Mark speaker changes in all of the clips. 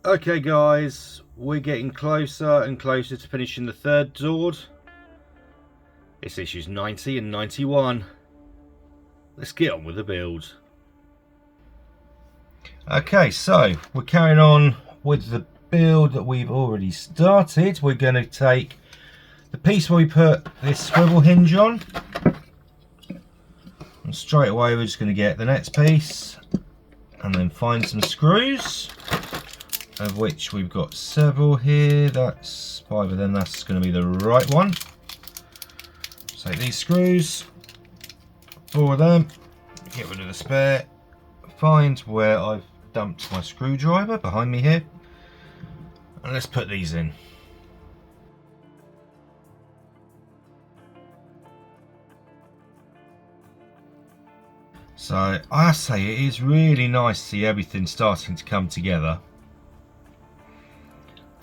Speaker 1: Okay guys, we're getting closer and closer to finishing the third Zord. It's issues 90 and 91. Let's get on with the build. Okay, so we're carrying on with the build that we've already started. We're going to take the piece where we put this swivel hinge on, and straight away we're just going to get the next piece and then find some screws, of which we've got several here. That's 5 of them, that's going to be the right one. Take these screws, 4 of them, get rid of the spare, find where I've dumped my screwdriver behind me here, and let's put these in. So I have to say, it is really nice to see everything starting to come together.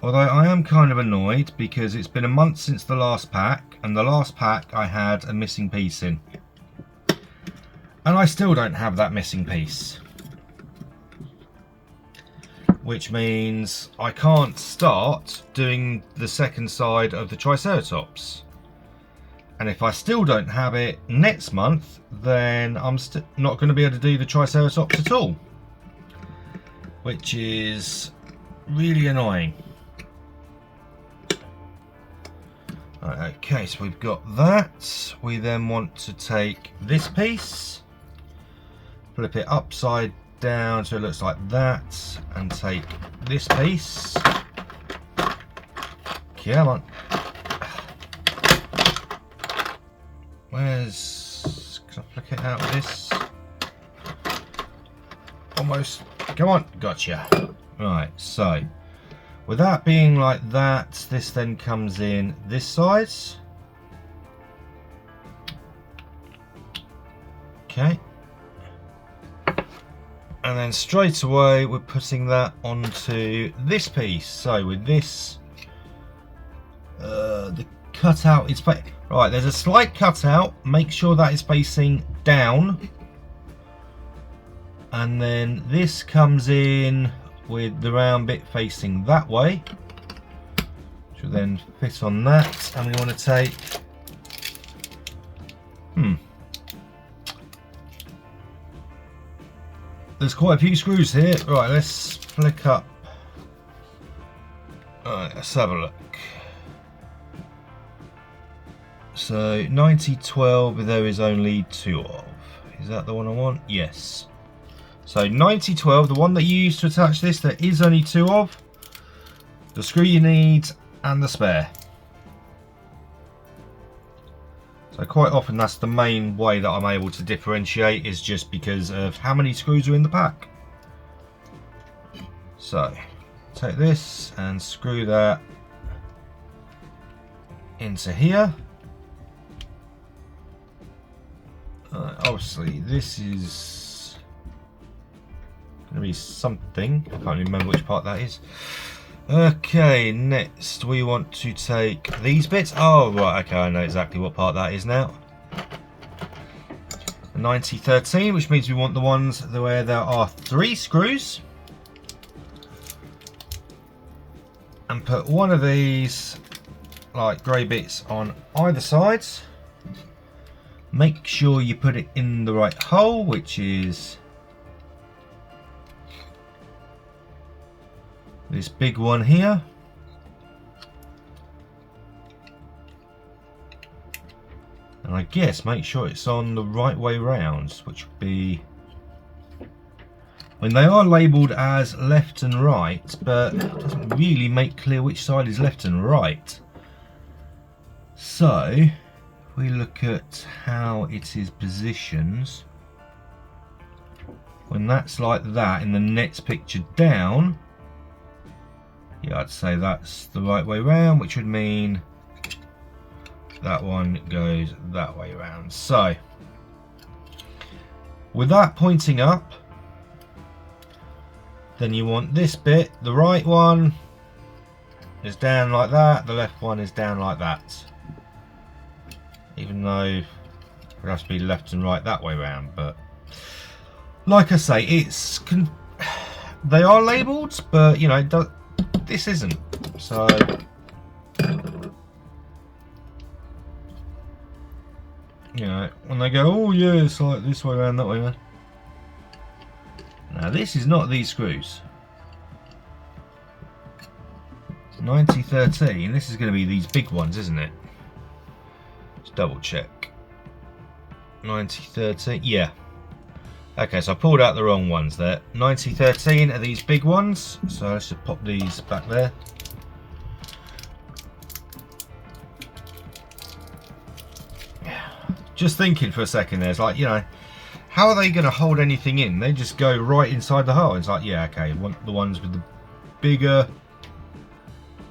Speaker 1: Although I am kind of annoyed because it's been a month since the last pack, and the last pack I had a missing piece in. And I still don't have that missing piece. Which means I can't start doing the second side of the Triceratops. And if I still don't have it next month, then I'm not going to be able to do the Triceratops at all. Which is really annoying. Right, okay, so we've got that. We then want to take this piece, flip it upside down so it looks like that, and take this piece. Come on. Where's... can I flick it out of this? Almost. Come on. Gotcha. Right, so with that being like that, this then comes in this side. Okay. And then straight away we're putting that onto this piece. So with this, the cutout is right. There's a slight cutout. Make sure that is facing down. And then this comes in with the round bit facing that way, which will then fit on that. And we want to take there's quite a few screws here. Right, let's flick up. Alright, let's have a look. So 9012 there is only 2 of. Is that the one I want? Yes. So 9012, the one that you use to attach this, there is only 2 of. The screw you need and the spare. So quite often that's the main way that I'm able to differentiate, is just because of how many screws are in the pack. So take this and screw that into here. Obviously this is going to be something, I can't remember which part that is. Okay, next we want to take these bits. Oh right, okay, I know exactly what part that is now. 9013, which means we want the ones where there are 3 screws. And put one of these like grey bits on either side. Make sure you put it in the right hole, which is this big one here. And I guess make sure it's on the right way round, which would be, I mean, they are labelled as left and right, but it doesn't really make clear which side is left and right. So if we look at how it is positioned, when that's like that in the next picture down, yeah, I'd say that's the right way round, which would mean that one goes that way around. So with that pointing up, then you want this bit, the right one is down like that, the left one is down like that. Even though it would have to be left and right that way round, but like I say, it's they are labelled, but you know, this isn't. So you know, when they go, oh yeah, it's like this way around, that way around. Now this is not these screws. 9013, this is going to be these big ones, isn't it? Let's double check. 9013, yeah. Okay, so I pulled out the wrong ones there. 9013 are these big ones, so let's just pop these back there. Just thinking for a second there, it's like, you know, how are they going to hold anything in? They just go right inside the hole. It's like, yeah, okay, want the ones with the bigger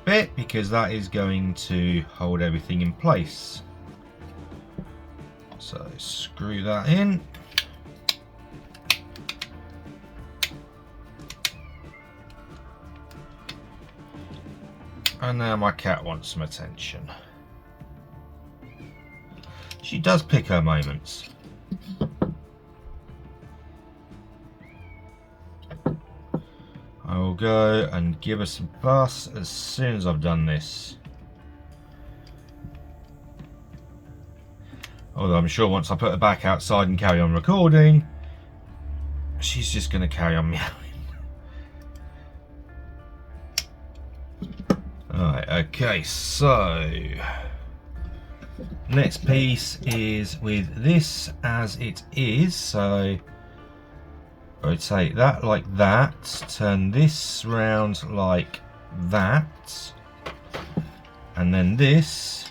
Speaker 1: bit, because that is going to hold everything in place. So screw that in. And now my cat wants some attention. She does pick her moments. I will go and give her some fuss as soon as I've done this. Although I'm sure once I put her back outside and carry on recording, she's just going to carry on meowing. Alright, okay, so next piece is with this as it is, so rotate that like that, turn this round like that, and then this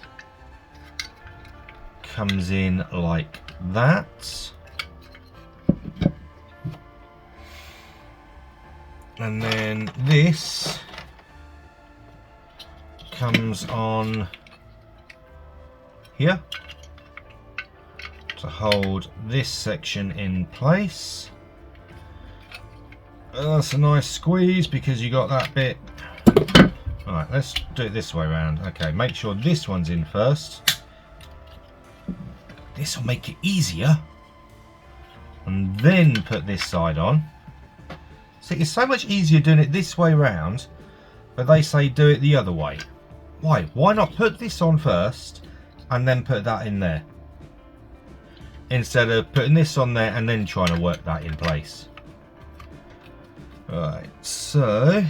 Speaker 1: comes in like that, and then this comes on here to hold this section in place. That's a nice squeeze because you got that bit. Alright, let's do it this way around. Okay, make sure this one's in first. This will make it easier. And then put this side on. See, it's so much easier doing it this way round, but they say do it the other way. Why? Why not put this on first and then put that in there? Instead of putting this on there and then trying to work that in place. Right, so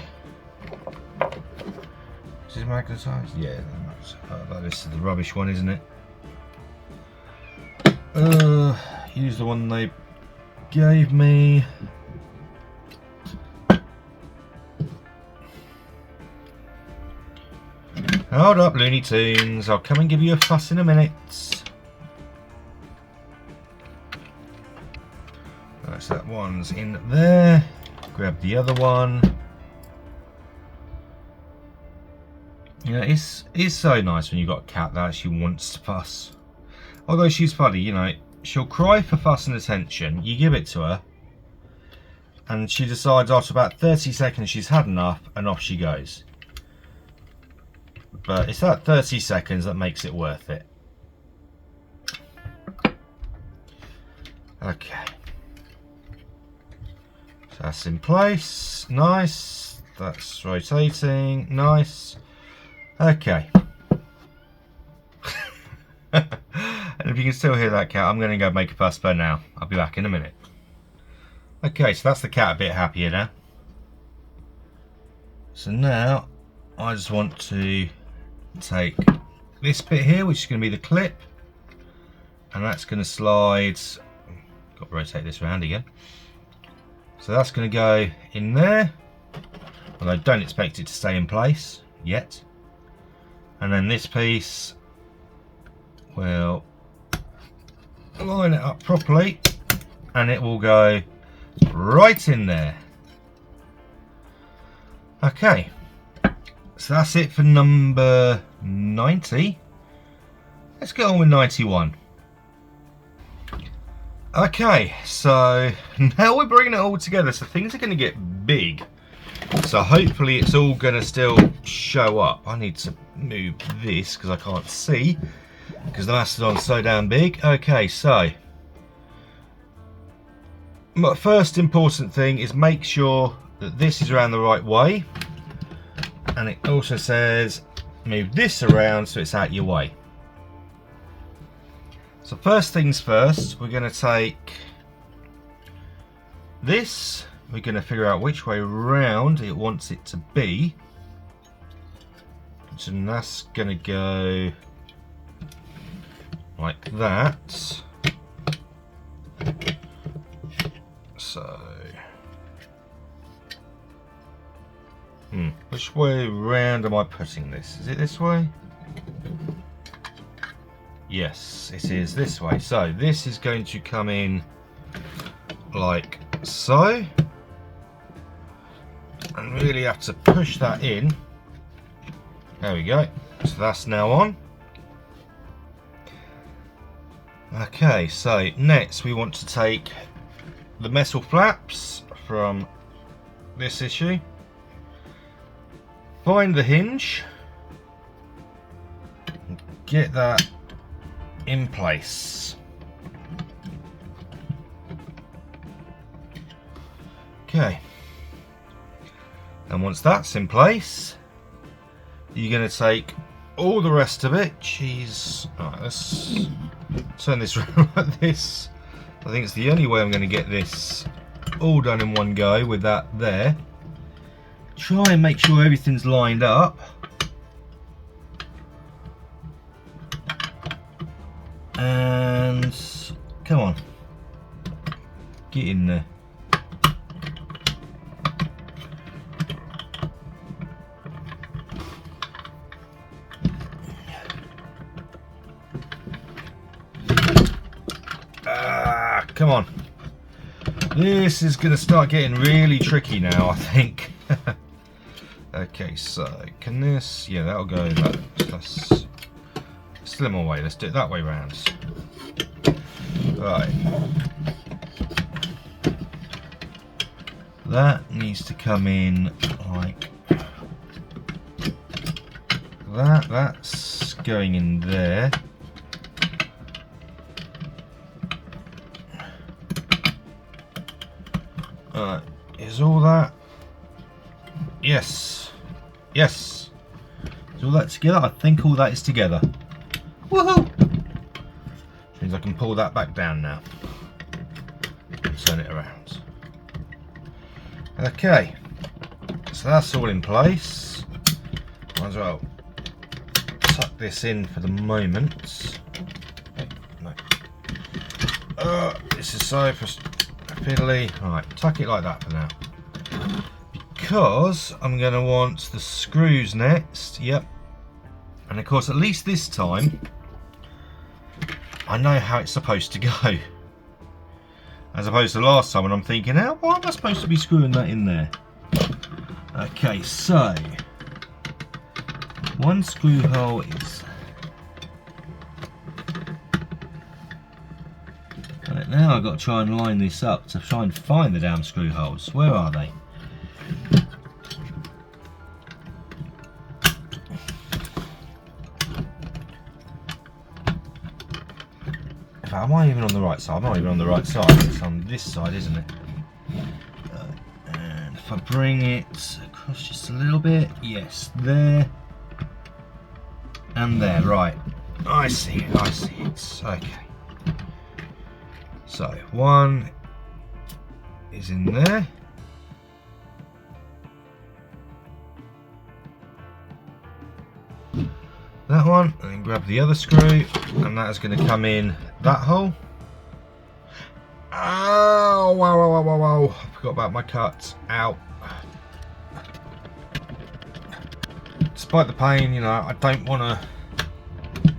Speaker 1: is this magnetized? Yeah, this is the rubbish one, isn't it? Use the one they gave me. Hold up, Looney Tunes, I'll come and give you a fuss in a minute. Right, so that one's in there. Grab the other one. You know, it's so nice when you've got a cat that actually wants to fuss. Although she's funny, you know, she'll cry for fuss and attention. You give it to her, and she decides after about 30 seconds she's had enough, and off she goes. But it's that 30 seconds that makes it worth it. Okay. So that's in place. Nice. That's rotating. Nice. Okay. And if you can still hear that cat, I'm going to go make a fuss for now. I'll be back in a minute. Okay, so that's the cat a bit happier now. So now I just want to take this bit here, which is going to be the clip, and that's going to slide. Got to rotate this around again. So that's going to go in there, although I don't expect it to stay in place yet. And then this piece will line it up properly, and it will go right in there. Okay. So that's it for number 90. Let's get on with 91. Okay, so now we're bringing it all together, so things are going to get big. So hopefully it's all going to still show up. I need to move this because I can't see, because the Mastodon's so damn big. Okay, so my first important thing is make sure that this is around the right way, and it also says move this around so it's out your way. So first things first, we're going to take this, we're going to figure out which way round it wants it to be. So that's going to go like that. So, which way round am I putting this? Is it this way? Yes, it is this way. So this is going to come in like so, and really have to push that in. There we go. So that's now on. Okay, so next we want to take the metal flaps from this issue, find the hinge, and get that in place. Okay, and once that's in place, you're going to take all the rest of it. Jeez, alright, let's turn this around like this. I think it's the only way I'm going to get this all done in one go with that there. Try and make sure everything's lined up. And come on, get in there. Come on. This is going to start getting really tricky now, I think. Okay, so can this... yeah, that'll go... that's still in my way. Let's do it that way round. Right. That needs to come in like that. That's going in there. Is all that? Yes. Yes. Is all that together? I think all that is together. Woohoo! Which means I can pull that back down now. And turn it around. Okay. So that's all in place. Might as well tuck this in for the moment. No. This is so fiddly. Alright, tuck it like that for now. Because I'm going to want the screws next. Yep. And of course, at least this time, I know how it's supposed to go. As opposed to last time when I'm thinking, why am I supposed to be screwing that in there? Okay, so one screw hole is... right, now I've got to try and line this up to try and find the damn screw holes. Where are they? Am I even on the right side? I'm not even on the right side. It's on this side, isn't it? And if I bring it across just a little bit, yes, there and there. Right, I see it. I see it. Okay. So one is in there. That one, and then grab the other screw, and that is going to come in that hole. Oh, wow, wow, wow, wow, wow. I forgot about my cut. Ow. Despite the pain, you know, I don't want to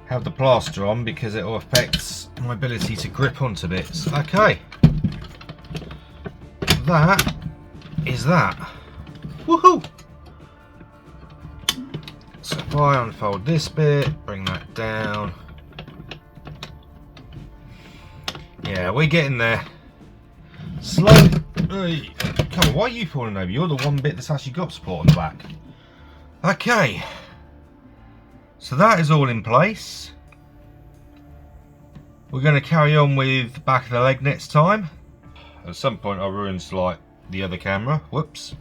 Speaker 1: have the plaster on because it will affect my ability to grip onto bits. Okay. That is that. Woohoo! So if I unfold this bit, bring that down. Yeah, we're getting there. Slow. Hey, come on, why are you falling over? You're the one bit that's actually got support on the back. Okay. So that is all in place. We're going to carry on with the back of the leg next time. At some point I ruined like the other camera. Whoops.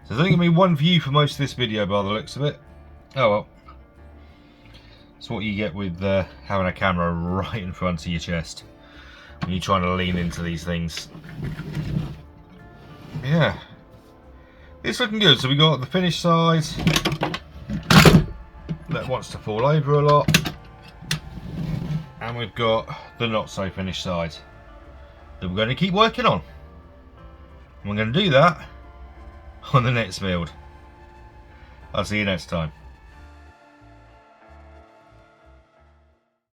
Speaker 1: So there's only going to be one view for most of this video by the looks of it. Oh well. It's what you get with having a camera right in front of your chest when you're trying to lean into these things. Yeah. It's looking good. So we got the finished side that wants to fall over a lot. And we've got the not so finished side that we're going to keep working on. And we're going to do that on the next build. I'll see you next time.